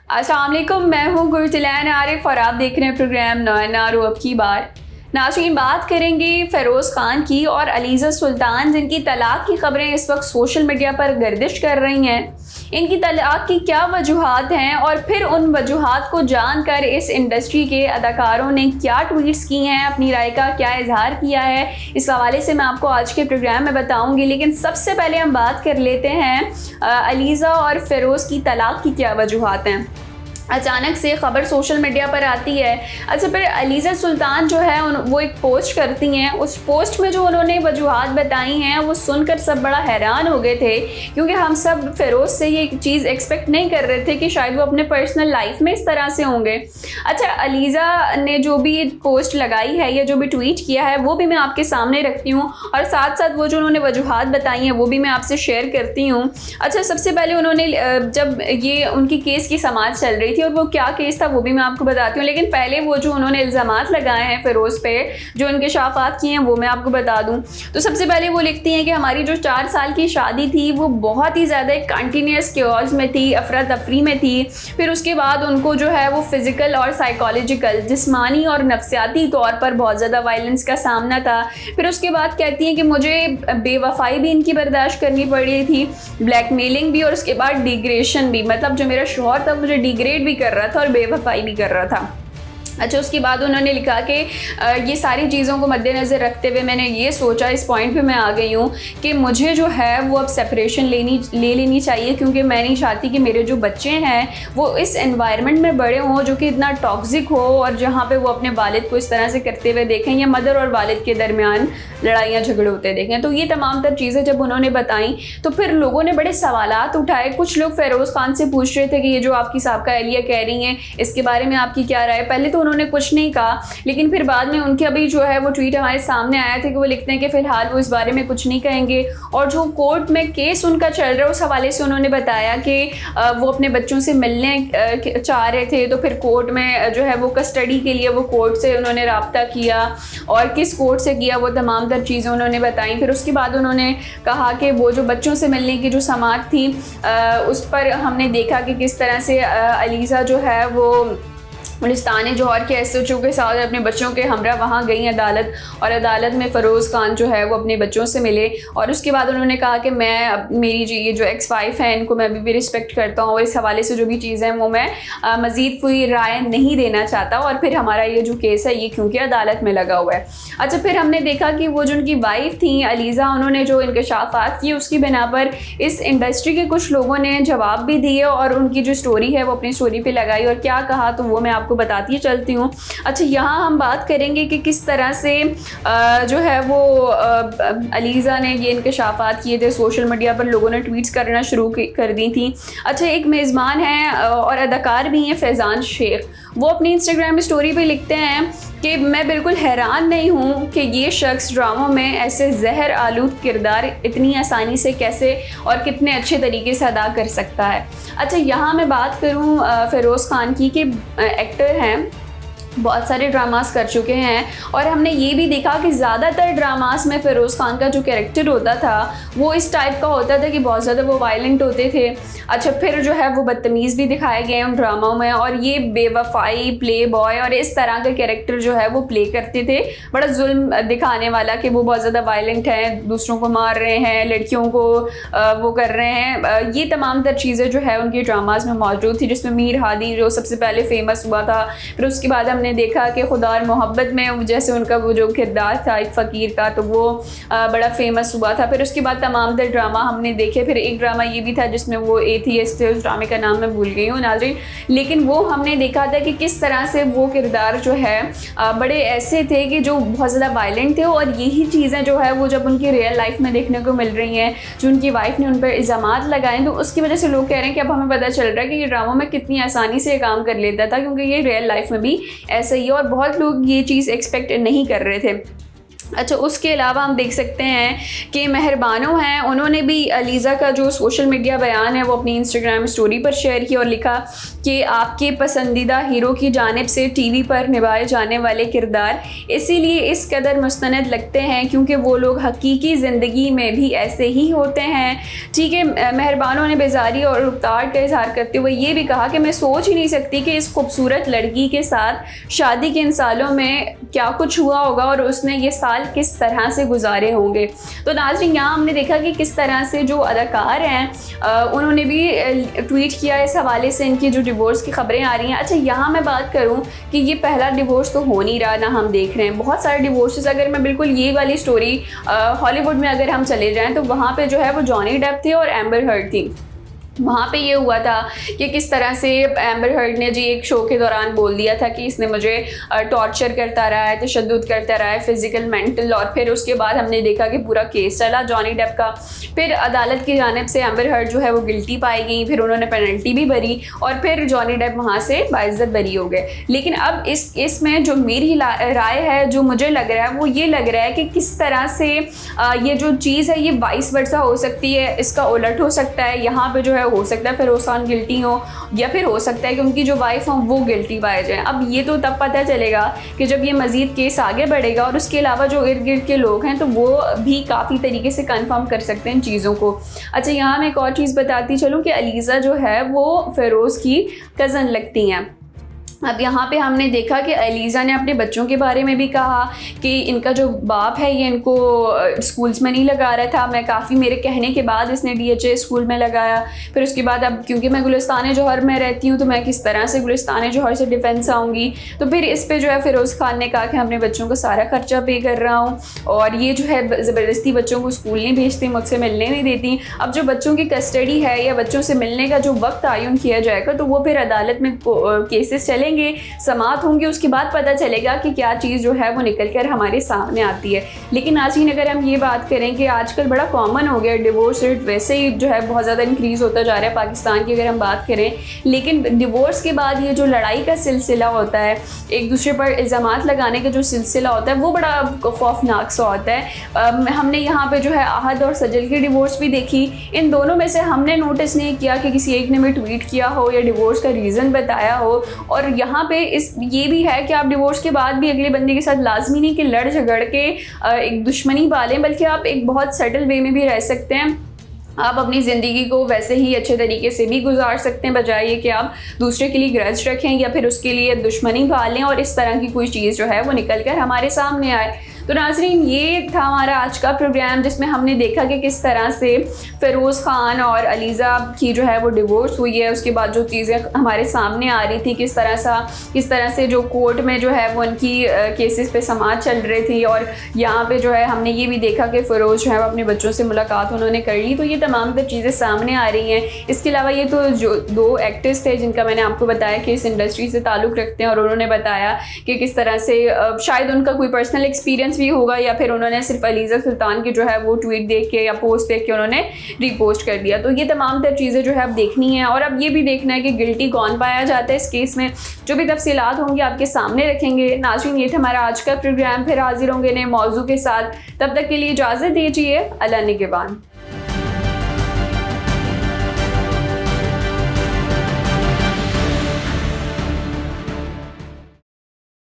अस्सलाम वालेकुम, मैं हूँ गुरतलान आरिफ और आप देख रहे हैं प्रोग्राम नारो अब की बार। नाज़रीन, बात करेंगे फ़ेरोज़ ख़ान की और अलीज़ा सुल्तान, जिनकी तलाक़ की ख़बरें इस वक्त सोशल मीडिया पर गर्दिश कर रही हैं। इनकी तलाक़ की क्या वजूहात हैं और फिर उन वजूहात को जानकर इस इंडस्ट्री के अदाकारों ने क्या ट्वीट्स किए हैं, अपनी राय का क्या इजहार किया है, इस हवाले से मैं आपको आज के प्रोग्राम में बताऊंगी। लेकिन सबसे पहले हम बात कर लेते हैं अलीज़ा और फ़ेरोज़ की तलाक़ की क्या वजूहात हैं। अचानक से ख़बर सोशल मीडिया पर आती है। अच्छा, फिर अलीज़ा सुल्तान जो है वो एक पोस्ट करती हैं। उस पोस्ट में जो उन्होंने वजूहात बताई हैं वो सुनकर सब बड़ा हैरान हो गए थे, क्योंकि हम सब फ़ेरोज़ से ये चीज़ एक्सपेक्ट नहीं कर रहे थे कि शायद वो अपने पर्सनल लाइफ में इस तरह से होंगे। अच्छा, अलीज़ा ने जो भी पोस्ट लगाई है या जो भी ट्वीट किया है वो भी मैं आपके सामने रखती हूँ, और साथ साथ वो जो उन्होंने वजूहात बताई हैं वो भी मैं आपसे शेयर करती हूँ। अच्छा, सबसे पहले उन्होंने जब ये उनकी केस की समाअत चल रही थी, और वो क्या केस था वो भी मैं आपको बताती हूँ, लेकिन पहले वो जो उन्होंने इल्ज़ामात लगाए हैं फ़ेरोज़ पे, जो उनके शाफ़ात किए हैं वो मैं आपको बता दूँ। तो सबसे पहले वो लिखती हैं कि हमारी जो 4 साल की शादी थी वो बहुत ही ज़्यादा कंटिन्यूस क्योस में थी, अफरा तफरी में थी। फिर उसके बाद उनको जो है वो फ़िज़िकल और साइकोलॉजिकल, जिस्मानी और नफ्सियाती तौर पर बहुत ज़्यादा वायलेंस का सामना था। फिर उसके बाद कहती हैं कि मुझे बेवफ़ाई भी इनकी बर्दाश्त करनी पड़ी थी, ब्लैकमेलिंग भी, और उसके बाद डिग्रेशन भी, मतलब जो मेरा शौहर था मुझे डिग्रेड भी कर रहा था और बेवफाई भी कर रहा था। अच्छा, उसके बाद उन्होंने लिखा कि ये सारी चीज़ों को मद्देनज़र रखते हुए मैंने ये सोचा, इस पॉइंट पे मैं आ गई हूँ कि मुझे जो है वो अब सेपरेशन ले लेनी चाहिए, क्योंकि मैं नहीं चाहती कि मेरे जो बच्चे हैं वो इस एनवायरनमेंट में बड़े हों जो कि इतना टॉक्सिक हो, और जहाँ पे वो अपने वालिद को इस तरह से करते हुए देखें या मदर और वालिद के दरमियान लड़ाइयाँ झगड़े होते देखें। तो ये तमाम तर चीज़ें जब उन्होंने बताई तो फिर लोगों ने बड़े सवालात उठाए। कुछ लोग फ़ेरोज़ ख़ान से पूछ रहे थे कि ये जो आपकी साबका एहलिया कह रही हैं इसके बारे में आपकी क्या राय। पहले तो उन्होंने कुछ नहीं कहा, लेकिन फिर बाद में उनके अभी जो है वो ट्वीट हमारे सामने आया था कि वो लिखते हैं कि फ़िलहाल वो इस बारे में कुछ नहीं कहेंगे। और जो कोर्ट में केस उनका चल रहा है उस हवाले से उन्होंने बताया कि वो अपने बच्चों से मिलने चाह रहे थे, तो फिर कोर्ट में जो है वो कस्टडी के लिए वो कोर्ट से उन्होंने रब्ता किया, और किस कोर्ट से किया वो तमाम तर चीज़ें उन्होंने बताई। फिर उसके बाद उन्होंने कहा कि वो जो बच्चों से मिलने की जो समाअत थी उस पर हमने देखा कि किस तरह से अलीज़ा जो है वो गुलिस्तान जौहर के SHO के साथ अपने बच्चों के हमरा वहाँ गई अदालत, और अदालत में फ़ेरोज़ ख़ान जो है वो अपने बच्चों से मिले। और उसके बाद उन्होंने कहा कि मैं मेरी ये जो ex-wife है इनको मैं अभी भी रिस्पेक्ट करता हूँ, और इस हवाले से जो भी चीज़ें हैं वो मैं मज़ीद कोई राय नहीं देना चाहता, और फिर हमारा ये जो केस है ये क्योंकि अदालत में लगा हुआ है। अच्छा, फिर हमने देखा कि वो जो उनकी वाइफ थी अलीज़ा, उन्होंने जो इंकशाफात किए उसकी बिना पर इस इंडस्ट्री के कुछ लोगों ने जवाब भी दिए, और उनकी जो स्टोरी है वो अपनी स्टोरी पर लगाई, और क्या कहा तो वो मैं आपको बताती चलती हूँ। अच्छा, यहाँ हम बात करेंगे कि किस तरह से जो है वो अलीज़ा ने ये इंकशाफात किए थे। सोशल मीडिया पर लोगों ने ट्वीट्स करना शुरू कर दी थी। अच्छा, एक मेज़बान हैं और अदाकार भी हैं फैज़ान शेख, वो अपनी इंस्टाग्राम स्टोरी पे लिखते हैं कि मैं बिल्कुल हैरान नहीं हूँ कि ये शख्स ड्रामों में ऐसे जहर आलूद किरदार इतनी आसानी से कैसे और कितने अच्छे तरीके से अदा कर सकता है। अच्छा, यहाँ मैं बात करूँ फ़ेरोज़ ख़ान की कि एक्टर हैं, बहुत सारे ड्रामास कर चुके हैं, और हमने ये भी देखा कि ज़्यादातर ड्रामास में फ़ेरोज़ ख़ान का जो कैरेक्टर होता था वो इस टाइप का होता था कि बहुत ज़्यादा वो वायलेंट होते थे। अच्छा, फिर जो है वो बदतमीज़ भी दिखाए गए हैं उन ड्रामाओं में, और ये बेवफाई, प्ले बॉय और इस तरह का कैरेक्टर जो है वो प्ले करते थे, बड़ा जुल्म दिखाने वाला कि वो बहुत ज़्यादा वायलेंट हैं, दूसरों को मार रहे हैं, लड़कियों को वो कर रहे हैं। ये तमाम तर चीज़ें जो है उनके ड्रामास में मौजूद थी, जिसमें मीर हादी जो सबसे पहले फेमस हुआ था। फिर उसके बाद हमने देखा कि खुदा और मोहब्बत में जैसे उनका वो जो किरदार था एक फ़कीर का, तो वो बड़ा फेमस हुआ था। फिर उसके बाद तमाम तर ड्रामा हमने देखे। फिर एक ड्रामा ये भी था जिसमें वो एथियस्ट थे, उस ड्रामे का नाम मैं भूल गई हूँ नाज़रीन, लेकिन वो हमने देखा था कि किस तरह से वो किरदार जो है बड़े ऐसे थे कि जो बहुत ज़्यादा वायलेंट थे, और यही चीज़ें जो है वो जब उनकी रियल लाइफ में देखने को मिल रही हैं, जो उनकी वाइफ ने उन पर इल्ज़ामात लगाए, तो उसकी वजह से लोग कह रहे हैं कि अब हमें पता चल रहा है कि ये ड्रामों में कितनी आसानी से काम कर लेता था, क्योंकि ये रियल लाइफ में भी ऐसा ही है, और बहुत लोग ये चीज़ एक्सपेक्ट नहीं कर रहे थे। अच्छा, उसके अलावा हम देख सकते हैं कि मेहरबानो हैं, उन्होंने भी अलीज़ा का जो सोशल मीडिया बयान है वो अपनी इंस्टाग्राम स्टोरी पर शेयर किया और लिखा कि आपके पसंदीदा हीरो की जानिब से टीवी पर निभाए जाने वाले किरदार इसीलिए इस कदर मुस्तनद लगते हैं क्योंकि वो लोग हकीकी ज़िंदगी में भी ऐसे ही होते हैं। ठीक है, मेहरबानों ने बेजारी और रुखतार का इजहार करते हुए ये भी कहा कि मैं सोच ही नहीं सकती कि इस खूबसूरत लड़की के साथ शादी के इन सालों में क्या कुछ हुआ होगा और उसने ये साल किस तरह से गुजारे होंगे। तो नाज़रीन, यहाँ हमने देखा कि किस तरह से जो अदाकार हैं उन्होंने भी ट्वीट किया इस हवाले से इनकी जो डिवोर्स की खबरें आ रही हैं। अच्छा, यहाँ मैं बात करूँ कि ये पहला डिवोर्स तो हो नहीं रहा ना, हम देख रहे हैं बहुत सारे डिवोर्सेस। अगर मैं बिल्कुल ये वाली स्टोरी हॉलीवुड में अगर हम चले जाएँ तो वहाँ पर जो है वो जॉनी डेप थे और एम्बर हर्ड थी। वहाँ पे ये हुआ था कि किस तरह से एम्बर हर्ड ने जी एक शो के दौरान बोल दिया था कि इसने मुझे टॉर्चर करता रहा है, तशद्दुद करता रहा है, फिज़िकल मेंटल, और फिर उसके बाद हमने देखा कि पूरा केस चला जॉनी डेप का। फिर अदालत की जानिब से एम्बर हर्ड जो है वो गिल्टी पाई गई, फिर उन्होंने पेनल्टी भी भरी और फिर जॉनी डेप वहाँ से बाइज्जत बरी हो गए। लेकिन अब इसमें जो मेरी राय है, जो मुझे लग रहा है वो ये लग रहा है कि किस तरह से ये जो चीज़ है ये वाइस वर्सा हो सकती है, इसका उलट हो सकता है। यहाँ पर जो है हो सकता है फिरोज खान गिल्टी हो या फिर हो सकता है कि उनकी जो वाइफ हो वो गिल्टी पाए जाएं। अब ये तो तब पता चलेगा कि जब ये मज़ीद केस आगे बढ़ेगा और उसके अलावा जो इर्द गिर्द के लोग हैं तो वो भी काफ़ी तरीके से कंफर्म कर सकते हैं इन चीज़ों को। अच्छा, यहाँ मैं एक और चीज़ बताती चलूँ कि अलीज़ा जो है वो फ़िरोज़ की कज़न लगती हैं। अब यहाँ पे हमने देखा कि अलीज़ा ने अपने बच्चों के बारे में भी कहा कि इनका जो बाप है ये इनको स्कूल्स में नहीं लगा रहा था, मैं काफ़ी मेरे कहने के बाद इसने DHA स्कूल में लगाया। फिर उसके बाद अब क्योंकि मैं गुलिस्तान जौहर में रहती हूँ तो मैं किस तरह से गुलिस्तान जौहर से डिफेंस आऊँगी। तो फिर इस पर जो है फ़िरोज़ खान ने कहा कि अपने बच्चों का सारा खर्चा पे कर रहा हूँ और ये जो है ज़बरदस्ती बच्चों को स्कूल नहीं भेजती, मुझसे मिलने नहीं देती। अब जो बच्चों की कस्टडी है या बच्चों से मिलने का जो वक्त आयुन किया जाएगा तो वो फिर अदालत में केसेस चले समात होंगे, उसके बाद पता चलेगा कि क्या चीज़ जो है वो निकल कर हमारे सामने आती है। लेकिन नाज़रीन, अगर हम ये बात करें कि आजकल बड़ा कॉमन हो गया डिवोर्स रेट, वैसे ही जो है बहुत ज़्यादा इंक्रीज़ होता जा रहा है पाकिस्तान की अगर हम बात करें, लेकिन डिवोर्स के बाद ये जो लड़ाई का सिलसिला होता है, एक दूसरे पर इल्ज़ामात लगाने का जो सिलसिला होता है वो बड़ा खौफनाक सा होता है। हमने यहाँ पर जो है आहद और सजल की डिवोर्स भी देखी, इन दोनों में से हमने नोटिस नहीं किया कि किसी एक ने भी ट्वीट किया हो या डिवोर्स का रीज़न बताया हो। और यहाँ पे ये भी है कि आप डिवोर्स के बाद भी अगले बंदे के साथ लाजमी नहीं कि लड़ झगड़ के एक दुश्मनी पालें, बल्कि आप एक बहुत सेटल वे में भी रह सकते हैं। आप अपनी ज़िंदगी को वैसे ही अच्छे तरीके से भी गुजार सकते हैं, बजाय कि आप दूसरे के लिए ग्रज रखें या फिर उसके लिए दुश्मनी पालें और इस तरह की कोई चीज़ जो है वो निकल कर हमारे सामने आए। तो नाज़रीन, ये था हमारा आज का प्रोग्राम जिसमें हमने देखा कि किस तरह से फ़िरोज़ खान और अलीज़ा की जो है वो डिवोर्स हुई है, उसके बाद जो चीज़ें हमारे सामने आ रही थी, किस तरह से जो कोर्ट में जो है वो उनकी केसेस पे समाअत चल रही थी। और यहाँ पे जो है हमने ये भी देखा कि फ़िरोज़ जो है अपने बच्चों से मुलाकात उन्होंने कर ली। तो ये तमाम तर चीज़ें सामने आ रही हैं। इसके अलावा ये तो जो 2 एक्टर्स थे जिनका मैंने आपको बताया कि इस इंडस्ट्री से ताल्लुक़ रखते हैं और उन्होंने बताया कि किस तरह से शायद उनका कोई पर्सनल एक्सपीरियंस भी होगा या फिर उन्होंने सिर्फ अलीज़ा सुल्तान की जो है वो ट्वीट देख के या पोस्ट देख के उन्होंने रीपोस्ट कर दिया। तो ये तमाम तर चीज़ें जो है अब देखनी है और अब ये भी देखना है कि गिल्टी कौन पाया जाता है इस केस में। जो भी तफसीलात होंगी आपके सामने रखेंगे। नाज़रीन, ये था हमारा आज का प्रोग्राम, फिर हाजिर होंगे नए मौजू के साथ। तब तक के लिए इजाज़त दीजिए। अल्लाह निगहबान।